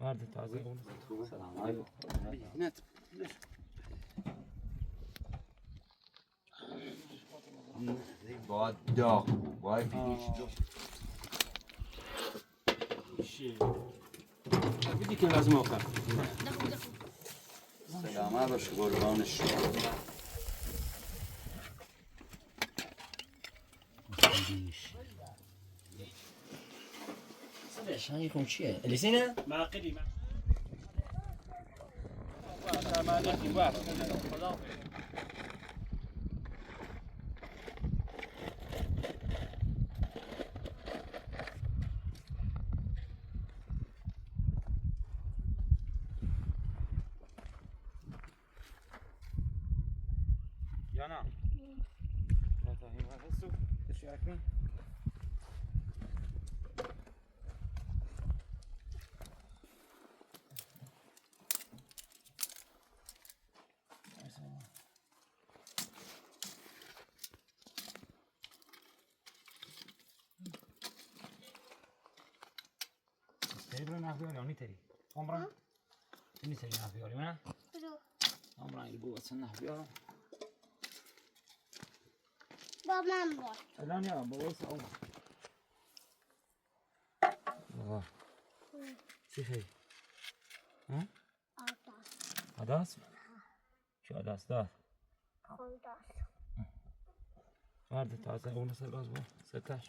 مرد تازه اون سلام علیکم. نت. باید داغ باید بدي كل لازم اوقف سلامت باش قربانش. شايفهم شيء اللي سينا ما قدي يانا لا تهين هسه ايش ياكلين تقريبا نافيوري وني تري عمران ني تري نافيوري ما عمران يبغى تصنع نافيوري بابا مبارك الان يا بويس عمر الله شو هي ها عداس شو عداس ده خلاص مرد تازه اون سر باز بو 16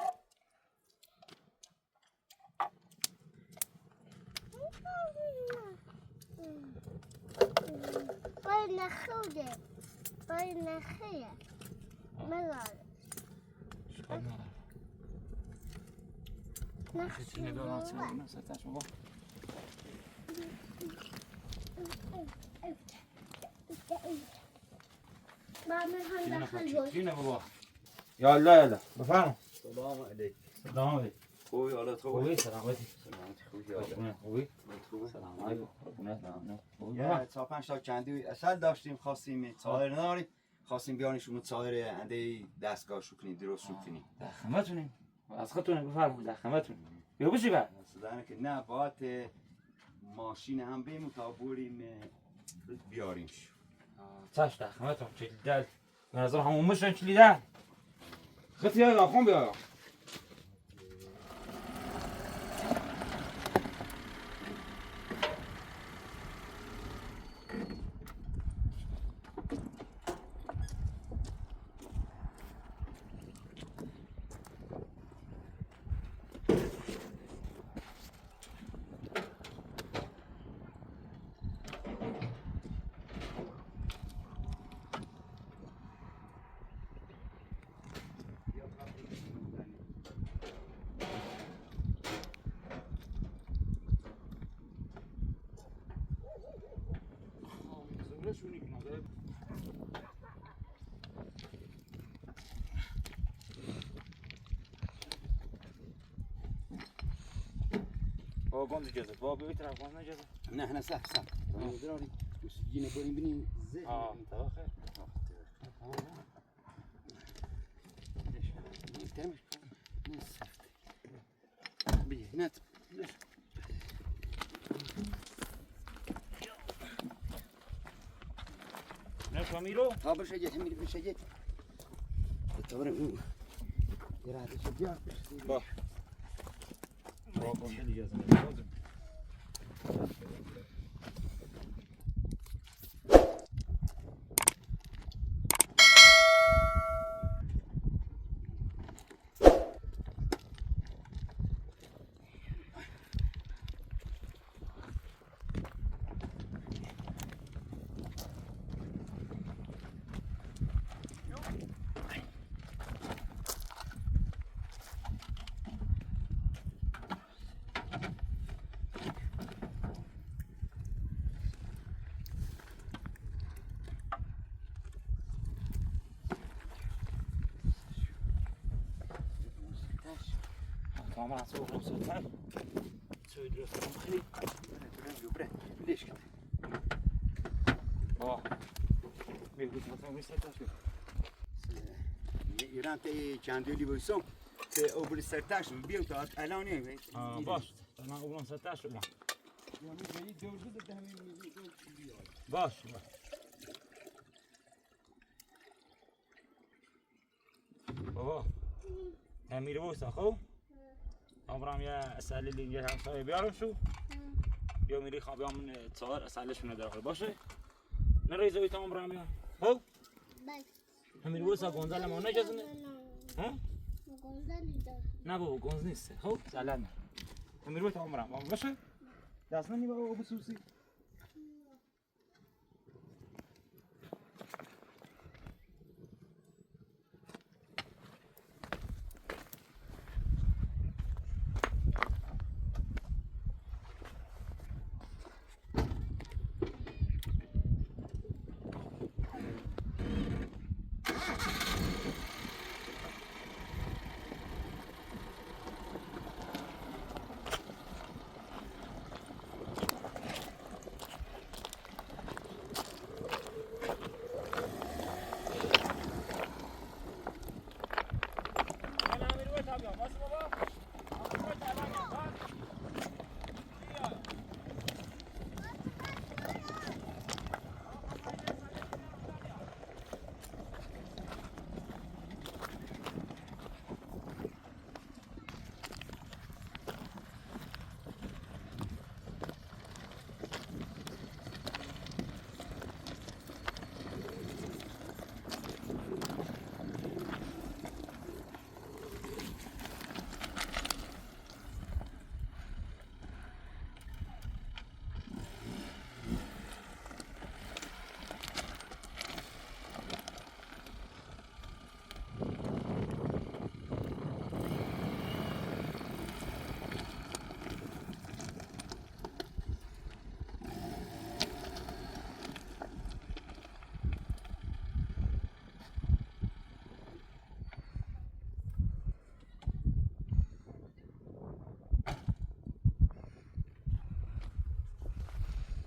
باید نخوده باید نخیه مگار شو ما شتي دولار سنه 16 بابا بعد من هم دخل جينا بابا يلا يلا بفهم سلام علیکم. سلام عليكم خوبی حالت خوبه؟ خوبي سلامتي سلامت خوبی حالت خوبي خوبه؟ سلام عليكم ربنا سلامنا یه تا 5 تا کندی اصل داشتیم خواستیم تایر ناری خواستیم بیانشون تایر انده دستگاهشو کنیم درست رو کنیم. در خدمتتونیم از خودتون بفرمایید در خدمتتون بیا بشی بعد اصلا که نه باید ماشین هم بیم تا بریم بیاریمش. چاش در خدمتتون چلی دل به نظر همون مشن چلی دل خطی های آخون بیا بابا گند جزد بابا بیایی طرف گند نجزد نه نه صح صح دراری یه بریم بینیم زه تبا خیر تمش بیا نت نه شمیرو ها بشه جت همین بشه جت تبرم اون یراده شجاع با بابا گند جزد كاميرا تصور 35 تسوي دراسة مخلي ليش كده بيقول مثلا مش هتشوف ایران تا چند دیلی بایسم تا اوبر سرتاش بیام تا الان نمی باش انا اول 16 ما باش بابا امیر واسه خو عمرم یه اصل اللي اینجا همسایه بیارم شو یا میری خواب یا من تصور اصلشون نداره باشه نری زوی تا عمرم یا خو باش امیر واسه گنزل ما نجازنه ها گنزلی دار نه بابا گنز نیست خب سلام امیر واسه عمرم باشه دست نمی بابا بسوسی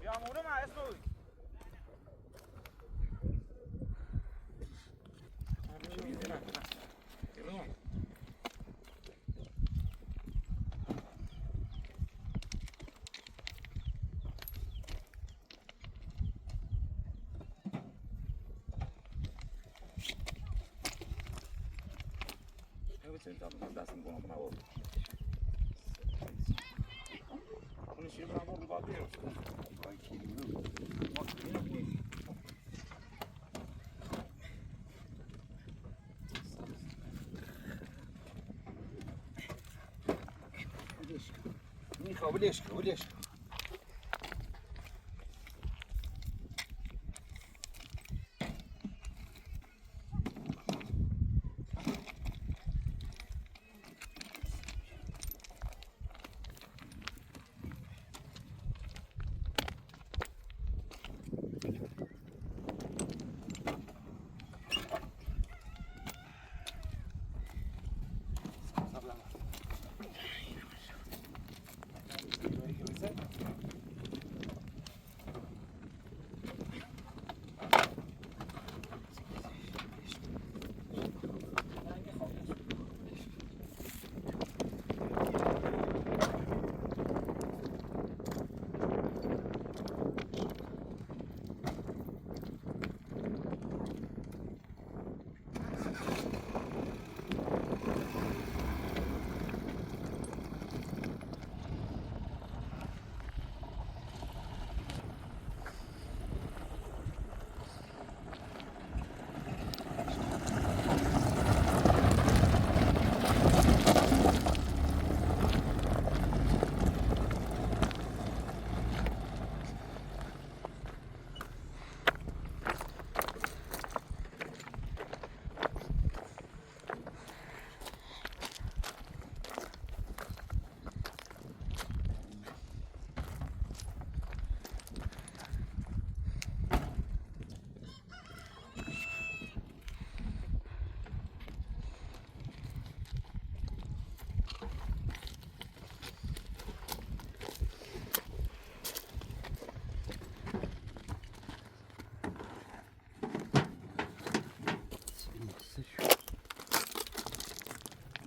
معموله مع اسمه وليش وليش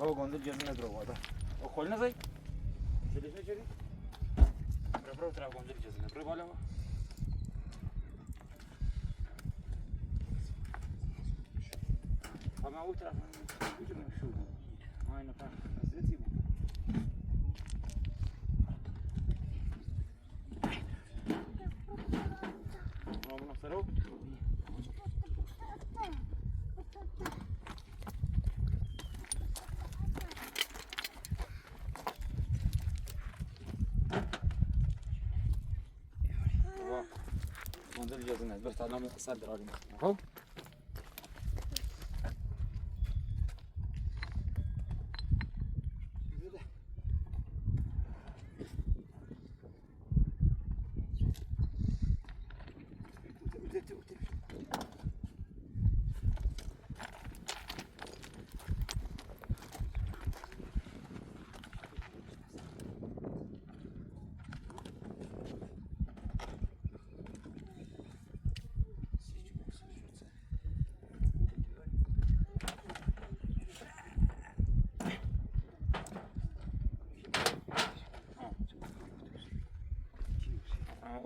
بابا گنده جزو نداره وادا او خول نزای؟ شدیش نچری؟ برو طرف گنجه اجازه برو بالا ما اون طرف شو ما نفهم ازتي ما نصرو منزل اجازه ندید بس الان سر دراریم خب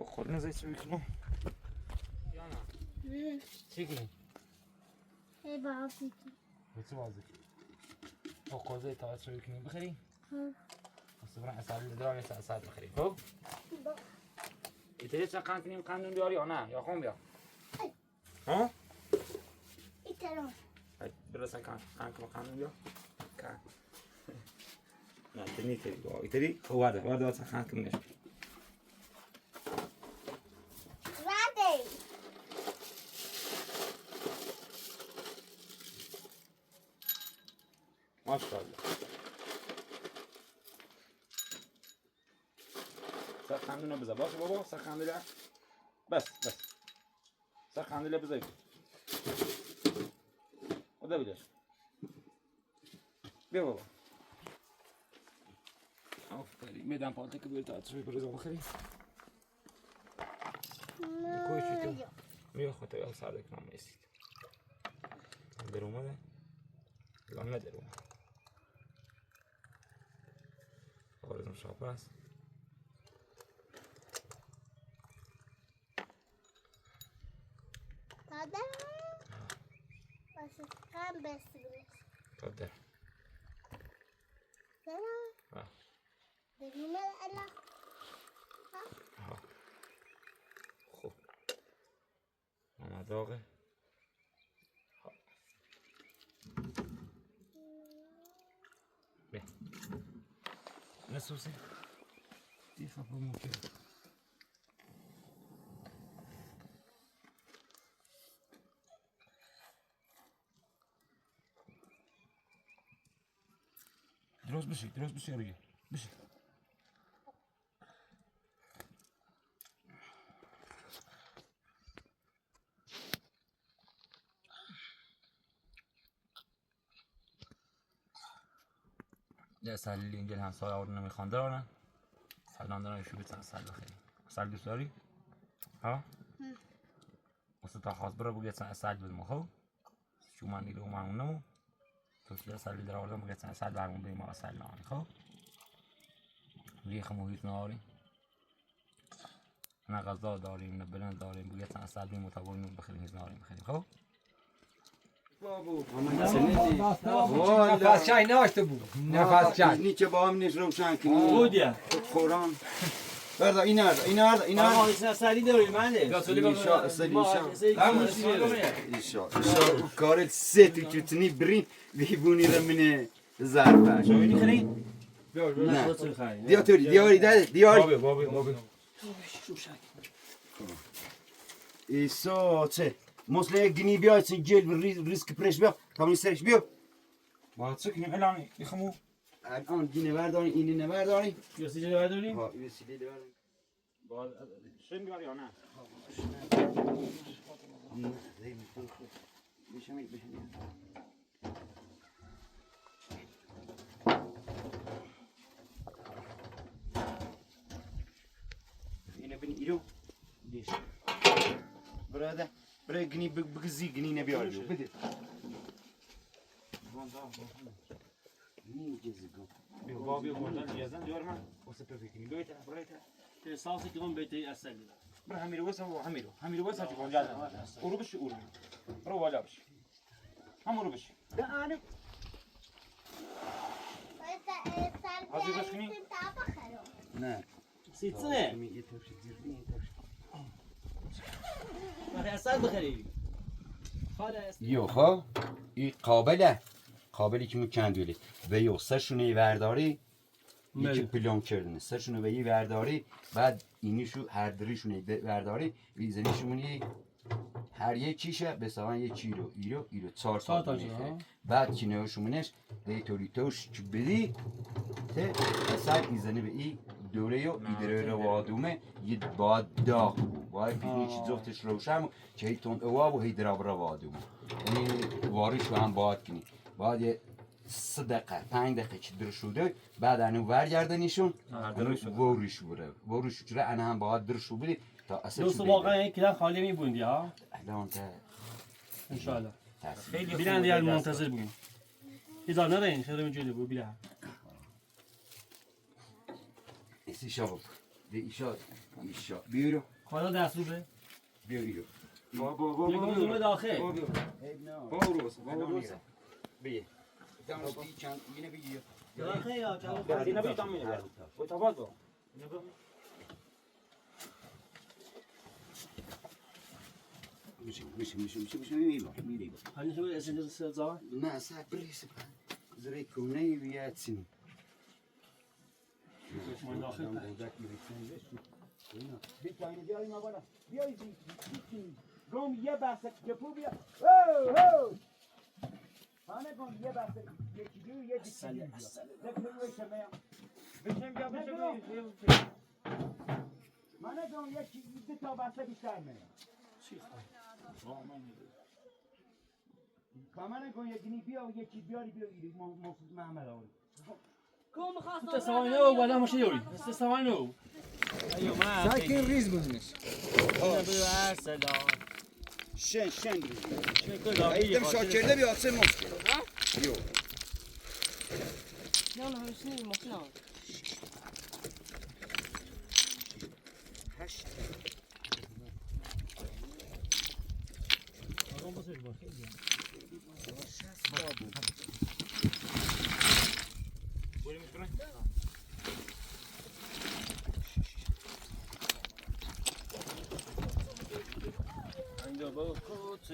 خورنا زي تسوي كنو يانا چیکی؟ ای بابی بچه بازی او قوزه تا تسوي کنی بخری؟ اصلا اصلا درای اصلا بخری خب؟ ایتری چه کنیم قانون بیاری یا نه یا خون بیا ها؟ ایتران برسن قانون بیا کن نه تنی تری با ایتری خب وارد واسه قانون نش رادی ماشاءالله سر قندونه بذار باشه بابا سر قندله بس سر قندله بذار خدا بیدش بیا بابا آفرین میدم پالته که بیرت آتش بریزا بخری کوچی تو بیا خدا یا سر دکنم میسید در اومده لانه در اومده آرزم شاپ هست دادا باشه کم بستیم تا در چرا؟ بگیم الا خوب ماما داغه بیا نسوسی دی خب ممکن درست بشی روی بشی ده سالی اینجا همسایه آورد نمیخوان دارن سالان دارن شو بیتن سال بخیری سال دوست داری؟ ها؟ واسه تا خواست برا بگیتن سال بدم خب؟ شو من دیگه اومد اونمو تو که سالی در آوردم بگیتن سال برمون بریم آقا سال نهانی خب؟ ریخ محیط نهاری نه غذا داریم نه برنج داریم بگیتن سال بریم متابور نون بخیریم هیچ نهاریم بخیریم خب؟ بابو نفس چای ناشته بود نفس چای نیچه با هم نیش روشن کنی بودیا قرآن بردا این هر سری داری منه ایشا کار سه تو کتنی برین بیبونی رو منه زربش شوینی خرید؟ دیاری بابی ایسا چه مسله گنی بیاید سن جل ریسک پرش بیا کاملی سرش بیا با چه کنیم الان میخمو الان گینه برداری اینی نبرداری یاسی جلو برداریم؟ ها وسیله برداری با شن بیار یا نه؟ بشمید اینه بین ایرو دیش براده برای گنی بگزی گنی نبیار جو بده بیا بابی گندل یزن دیار من واسه پفیکنی بیایت برایت احساسی که من بیتی اصل برو همیرو واسه هو همیرو واسه تكون جاهز ورو بش ورو برو ولا بش هم ورو بش لا انا هذي بس خني نه سیتنه یه ترش زیردی یه ترش برای اصل بخری یو خب این قابلی که مکندولی و یو سرشونه ورداری یکی پلان کردنه سرشونه و یه ورداری بعد اینیشو هر دریشونه ورداری ویزنیشونی هر یه چیشه به سوان یه چیرو ایرو 4 تا میخه بعد کنهشونش دیتوری توش چو بدی ته اصلا ایزنه به ای دوره و ایدره رو وادومه یه باید داغ باید پیشنی چی زفتش روشم که هی تون اواب و هی دراب رو وادومه یعنی واریش رو هم باید کنی باید یه 3 دقیقه 5 دقیقه چی در شده بعد انو برگردنیشون وریش بره وریش چرا انا هم باید در شو بدی تا اصلا دوست واقعا یک کلان خالی میبوندی ها الان تا ان شاء الله خیلی بیرن دیگه منتظر بودیم ایزا نرین خیلی اینجوری بود بیرن ایشا دی ایشا بیرو حالا دست رو به بیرو یکم زوم داخل برو بیا دامش بی چند اینه بگیر داخل یا چالو بعدی نبی تام میره و تابات با میشه میری حالا شو اسن زا نه ساعت بریس زری کنه بیاتین من داخل بیاین بالا بیاین گم یه بسته کپو بیا او همه گم یه بسته یکی دو یه دیگه بیا بشم بیا من گم یکی دو تا بسته بیشتر میام چی خواهد کاملا گم یکی بیا و یکی بیاری محمد آوری تسوانه و ولا مش يوري تسوانه ايوه ما ساکن ریز بودنش سلام شن شكل ایدم شاکرده بیا سه مفت یو يلا هنسني المصنع عنده بوكوت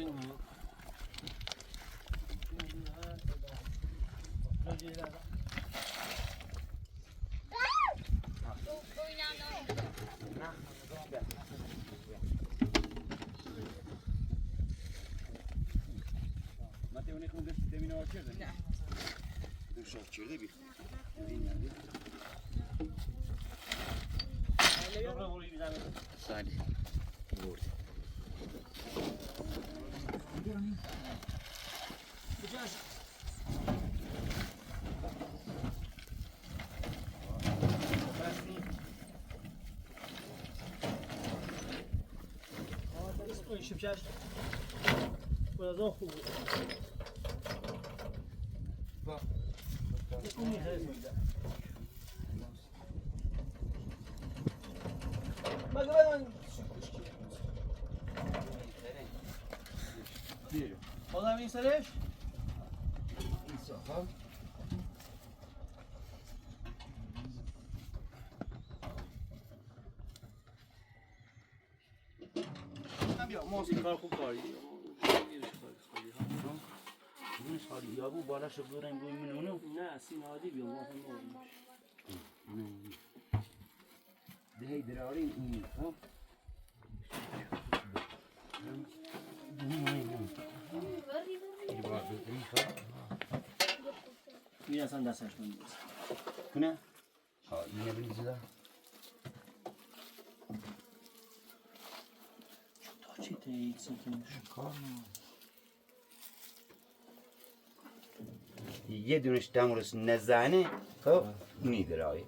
ما تونی خون دست تمین آکرده نه دو شاکرده بیا سالی برد شبشاش ولا ذوق خودم این سرش کار خوب کاری اونش خالی یا بو بالا شو بریم گوی من اونو نه سین عادی بیام ما دهی دراریم این ها این اصلا دستش کنید کنه ها اینه بریزه تا چی تایید سیکنش کار یه دونش دمورس نزنه خب اونی درایی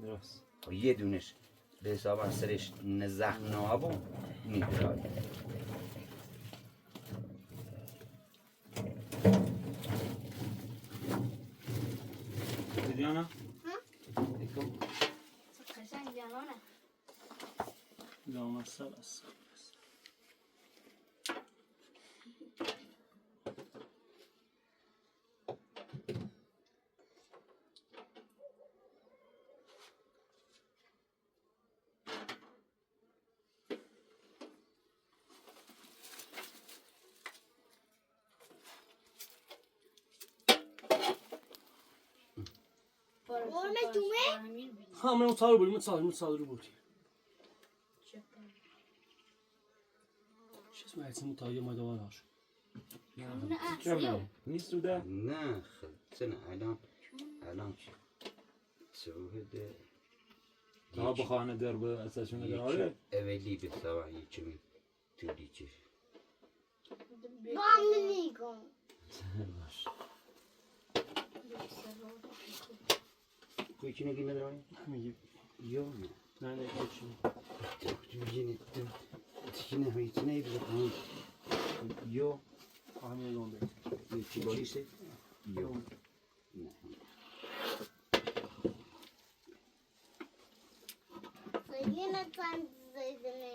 درست و یه دونش به حساب سرش نزخ نابو اونی درایی دیانا قشنگ جوانه لام السلس Orme tume? ها من متصور بودی متصور بودی چه اسمه هیچ متایی مدوان هاش نیست رو ده نه سنة الان چی سوهده تا بخانه در به اساسونه داره اولی به سوا یکمی تولی چی با هم نیگم کوی چی نگی نداری؟ میگی یا نه نه نه چی چی نه هیچ نه بیزم یا همین گام بده چی باریشه؟ یا نه Yine sen zeytini.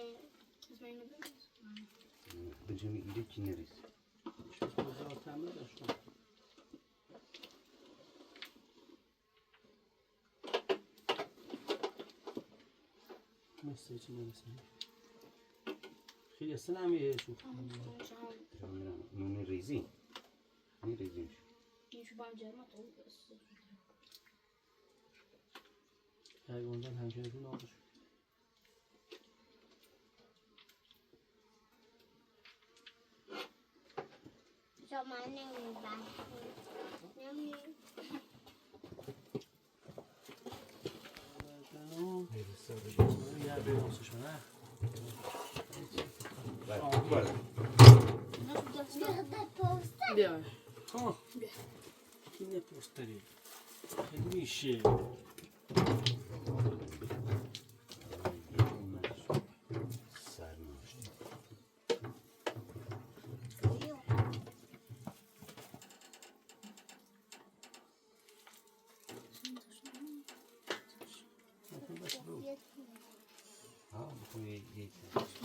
بجمی ایده چی نریز بازار تعمیر داشتم مثل چی نمیسنی خیلی اصلا همیه شو نون ریزی نه ریزیش یایگوندن همچنین رو نابش شما نمیبند یه بیرونسشو نه بیا ها اینه پوستری خیلی میشه دوش پیشنهاد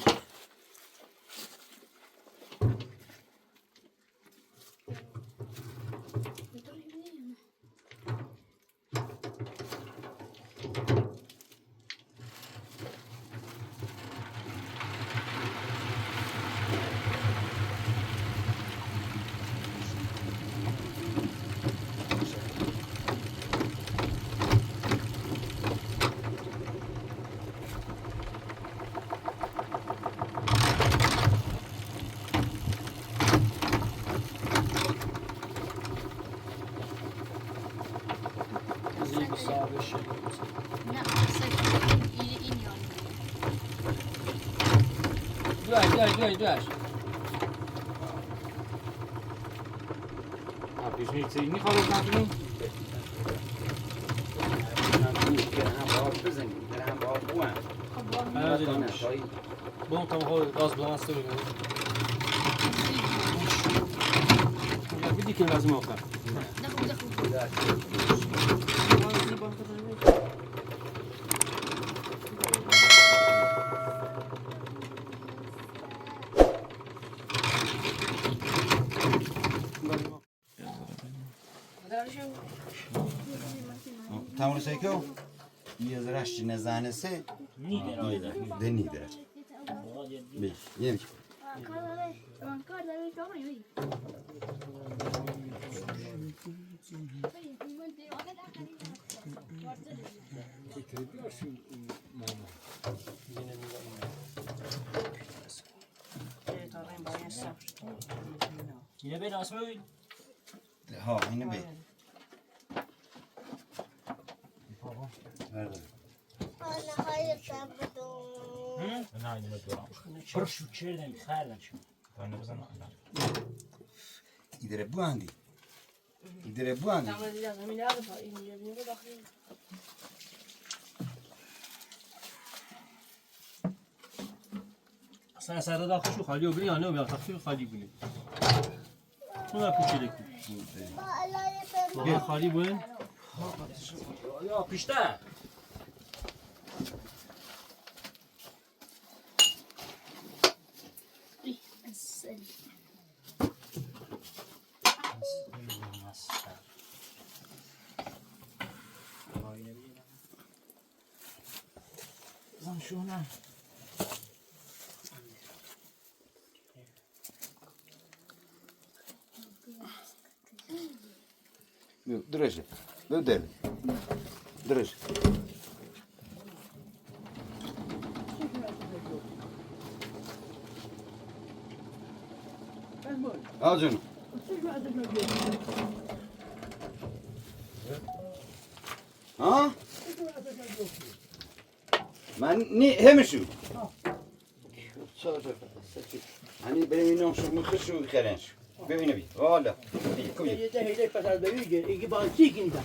چیزی میخواد نکنی بون tam håller gaz på vänster rygg. Jag vill inte lazım åka. تمام سیکو یه زرش نزنه سه نیده بی یه بیش Yine beni asma öyle. ها اینو بی برده های سبدون نه اینو دارم Barış uçerden xərdən şu. اینو بزن ایدره بو اندی ایدره بو اندی Sen sərdə daxil şu xali o biri yanı o bir daxil xali bili. Buna pişirdik. با علای سبدون Baba xali bu. یا پیشتر زن شو نه درجه بدل درجه آجون ها من نی همشو hani benim inom şu mıkışu kherenş ببینه بی والا یه ده هیله پسر ببیگه ایگه بازی کنیدم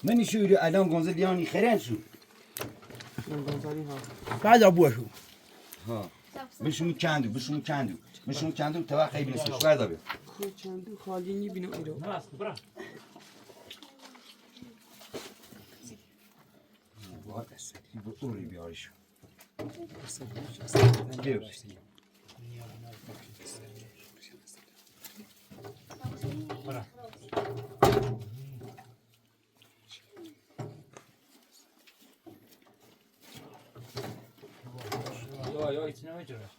من شو الان گونزلیانی خرن شو بعد ابوشو ها بشون کندو تا خیلی نیست شوار دابه چندو خالی نی ایرو وات است bu اوری بیاریش یا içine mi girer?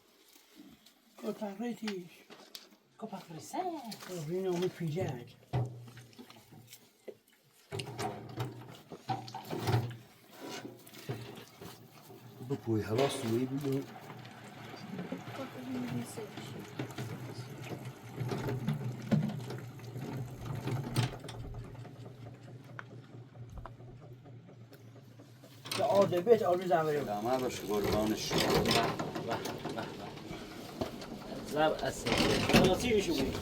کپاقیتیش Kapak risen. رینو میپیجد بپوی هوا سوی بود که آده بیت آلو زمره دامه باشه قربانش زب اصل. خلاصی بشو بود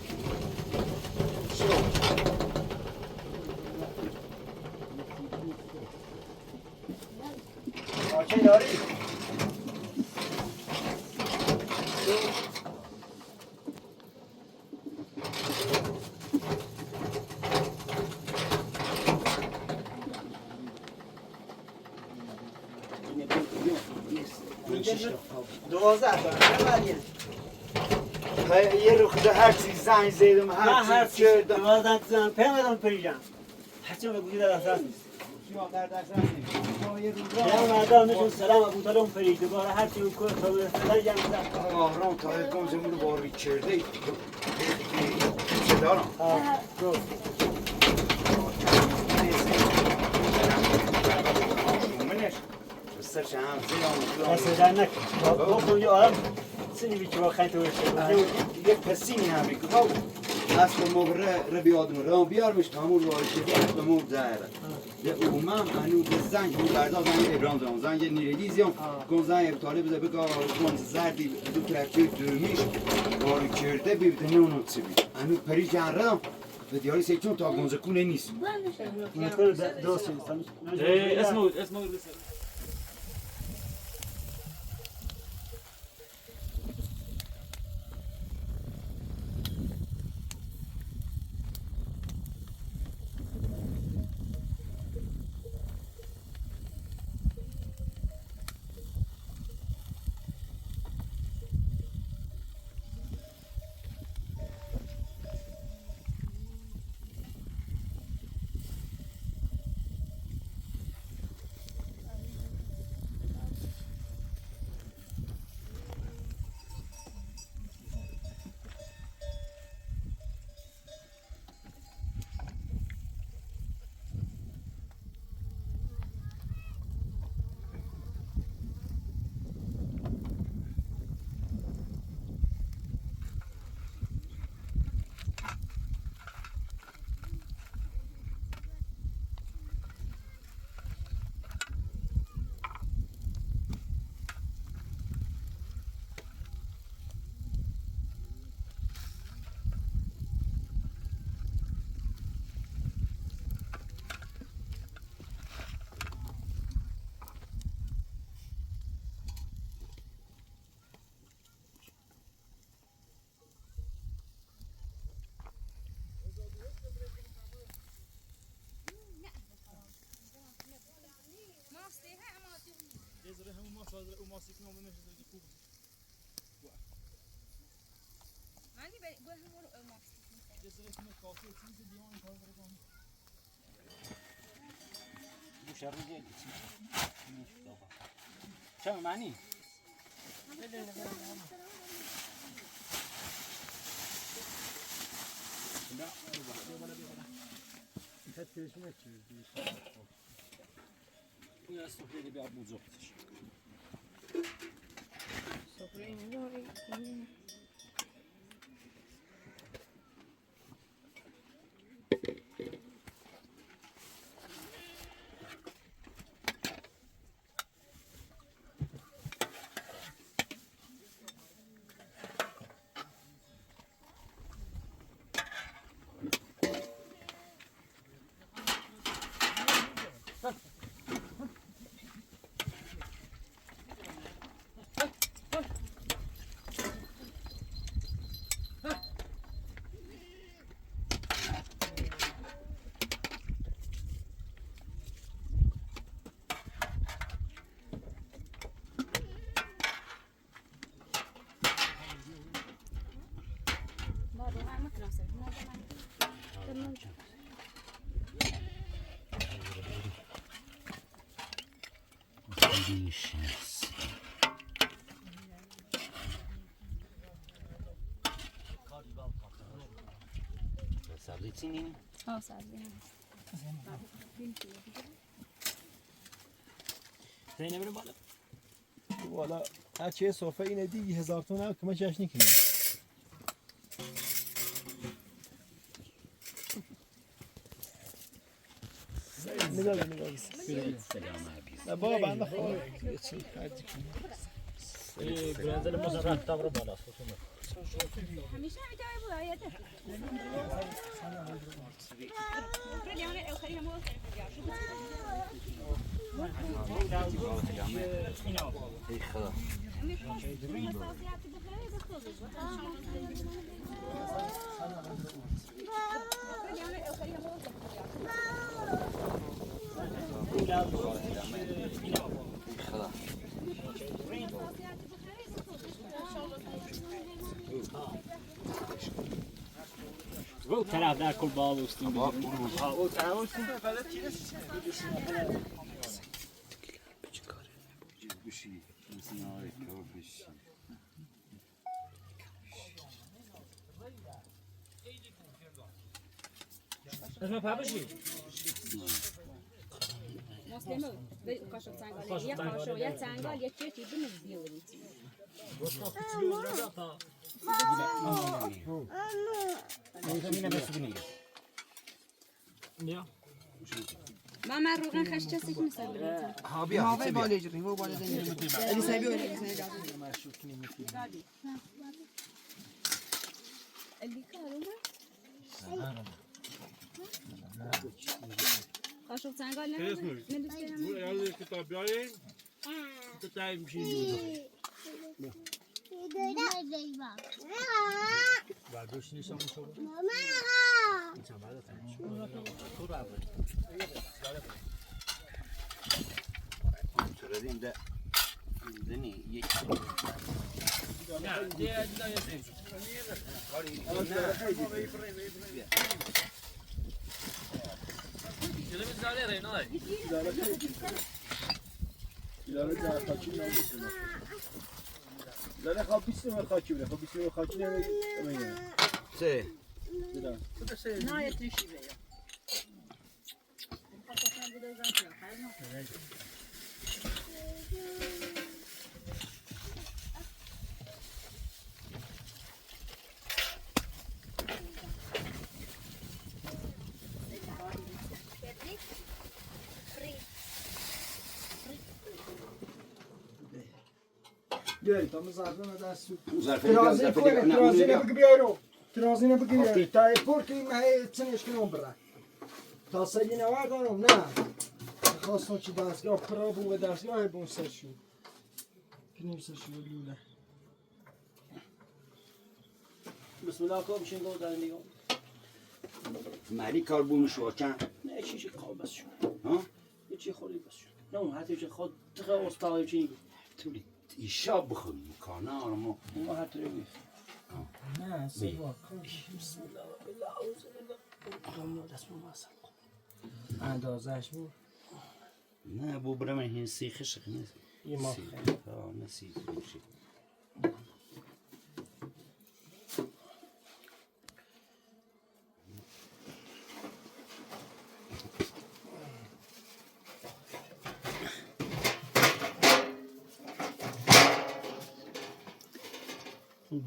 آچه داری؟ یه رو خدا هر چیز زنگ زیدم هر چیز کردم دوازده زن پیمدم پریجم هرچی بگویی در اصلا نیست شما در دست یه روز یا مردم میشون سلام ابو طالب پرید دوباره هرچی اون کار تا به خدا جمع زد آهرام تا یکم زمون باری کرده چه دارم منش بسترش هم زیرم دست در نکن با کنی آرام سنی بیچه با خیلی توشه یه پسینی هم ریکو اصل مبره ربی آدم رام بیار مش تامور وارد شدی اصل مبر داره یه اومم انو به زنگ اون بردا زنگ ابرام زمان زنگ نیردیزیون کن زنگ ابتاله بزه بگا کن زردی دو ترکتوی دومیش وارد کرده بیبده نونو چی بید انو پری جردم به دیاری سیچون تا گنزه کونه نیست درست اسمه الرجال شو معني لا يا السفرة اللي بيعبوا زوجتش سابلتيني زين بریم بالا. والا هرچی صوفه اینه دیگه 1000 تومن کمه جشنی کنیم نگاه نه بابا بنده خواهد برنزل مزرعه تابر بالا. همیشه ایتای بود آیده. ای خدا و طرف در کل بال استیم. بابا برو او طرف استیم. بشی مثل آره کار بشی اسم پاپشی. مسلمه به کاشف سنگال یک کاشف یک سنگال یک چیزی بنزیوری. ما روغن خش چیزی نیست. ها بیا ها بالا جریم و بالا دنیا علی سایبی ولی سایبی اللي كانوا کاشف سنگال نه کتاب بیارین. کتاب میشین. برداشت نیستم شما. تردیم ده دنی یک نه دیگه دیگه چه می‌ذاره رینای؟ لا خب 20 من خاکی بده خب 20 من خاکی نمیگم سه نه یتیشی بیا. بیایی تا مزرده ندستو ترازی ترازی نبگی بیایرو ترازی نبگی بیایرو تا ایپور که مهی چنش کنم برای تا سگی نوردارم نه خواستم چی دستگاه پرا بو و دستگاه بون سرشو کنیم سرشو لوله بسم الله کام شین گو دارن دیگه. مری کار بونش واکن نه چیزی کار بس شد. ها یه چی خوری بس شد. نه اون حتی چه خود تقریبا استاد چی؟ تولی ایشا بخوریم کارنا آرامو ما حتی روی. نه سیوا بسم الله بالله اعوذ بالله. دست ما اصلا. اندازش بود نه بو برم این سیخش نه یه ما نه سیخ میشه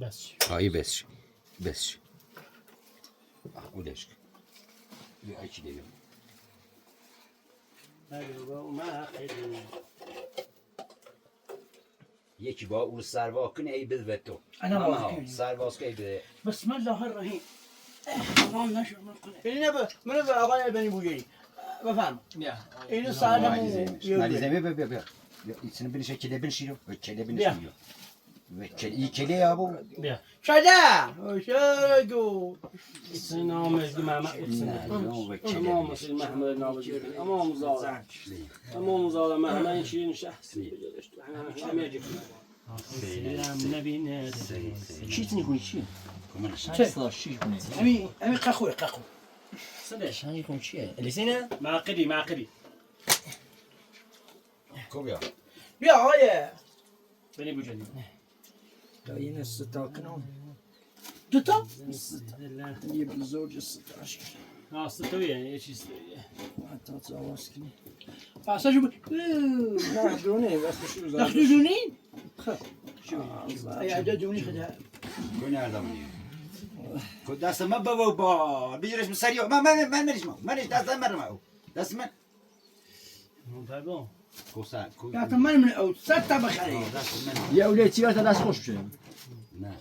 بس آیی بس اولش یه ایچی دیگه یکی با او سروا کنه ای بده تو انا ما واقعی. سرواز که بده بسم الله الرحیم حرام نشو من کنه من به آقای البنی بویی بفهم اینو سالمون مالیزه بیا ایتسن بنش کله بنشیرو کله بنشیرو این کله ابو بیا شده شدو سلام علیکم محمد امام مسلم محمد ناوجی امام زاده محمد شیرین شخصی بجدش همه جفت سلام نبینه چیت نکنی چی چه؟ امی قخوه سلام شنگی کن چیه؟ الیسینه؟ معقدی کوبیا بیا آقایه بنی بوجدی تا این ستا کنم دوتا؟ یه بزرگ ستاش ستویه یه چیز حتی زواز کنی پاساشو بود نه دونه وقتی شروع زد نخدو دونی؟ ایا دونی خدا کنه آدمی خود دست من با بگیرش مسریو من منش دست من دست من منتبه کوسا گفتم من او صد تا بخری دست من یه اولی تیار تا دست خوش بشه نه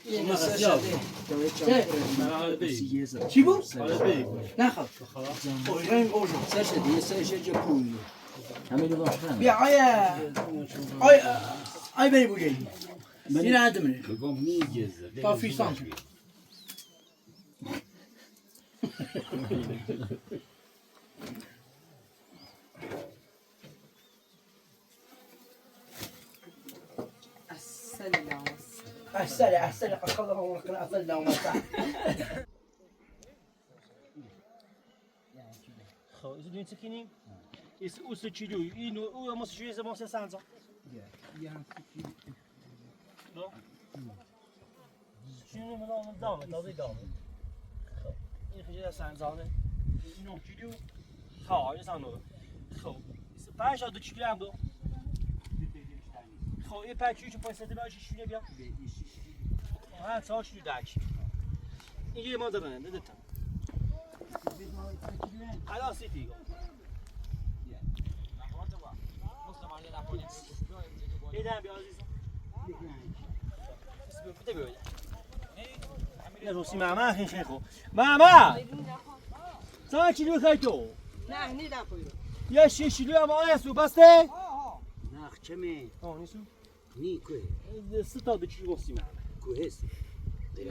این سشده چی بود؟ نخواه اوشقیم اوشق سشده یه سشده پولی همه رو باش کنم بیا آی بری بوجهی این عده منه بگم میگزه تا فیستان تو احسن أخذه وقنا أفلنا ومسح خب از دنیا چه کنیم؟ از اوست چیلوی اینو او ما سویه زمان سه سانزا. نه؟ چیلو من دامه تازه دامه. خب این خیلی سانزانه. اینو چیلو خا این سانو. خب پنج دو چیلو هم دو. خب این پنج چیلو پنج سده باشه شونه بیا. ها سال شده داش. اینجا ما دارن ندیدم. خلاص سیتی. ایدم بیا عزیزم. بده بیا. نه روسی ماما خیلی خوب. ماما. سال چیلو خیلی تو. نه نیدم پویو. یا شیشلو هم آیا سو بسته؟ نخ چمی نیستو؟ نی کوه ستا دو چیلو سی ماما. کوه است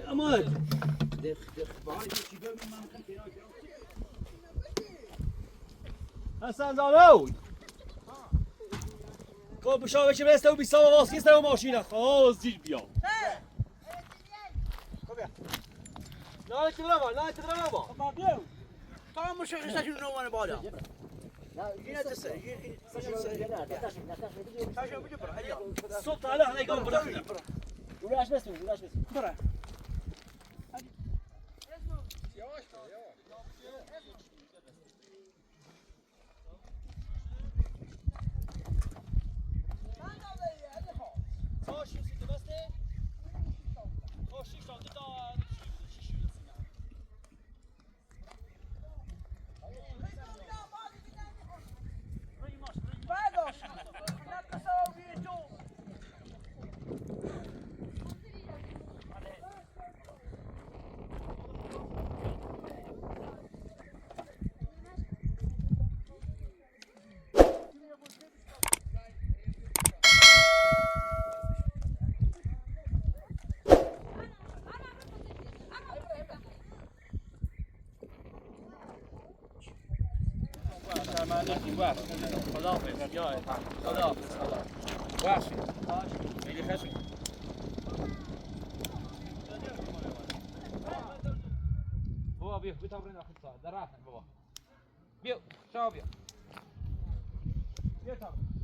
اما دخ باری چی بگم من کنم حسن زانو. خب بشاوه چه برسته و بیسا و واسکیسته و ماشینه خواهد زیر بیا. خب بیا. نه تدرم با. خب بیا تا هم مشخصشون نوان بالا اینه دسته اینه تاشو بجو برا هیا صبح تعالی هنایی گام برا ولاش بس برا بتمرين اخر صار دراتنا بابا بيو شباب بيو بيو تمرين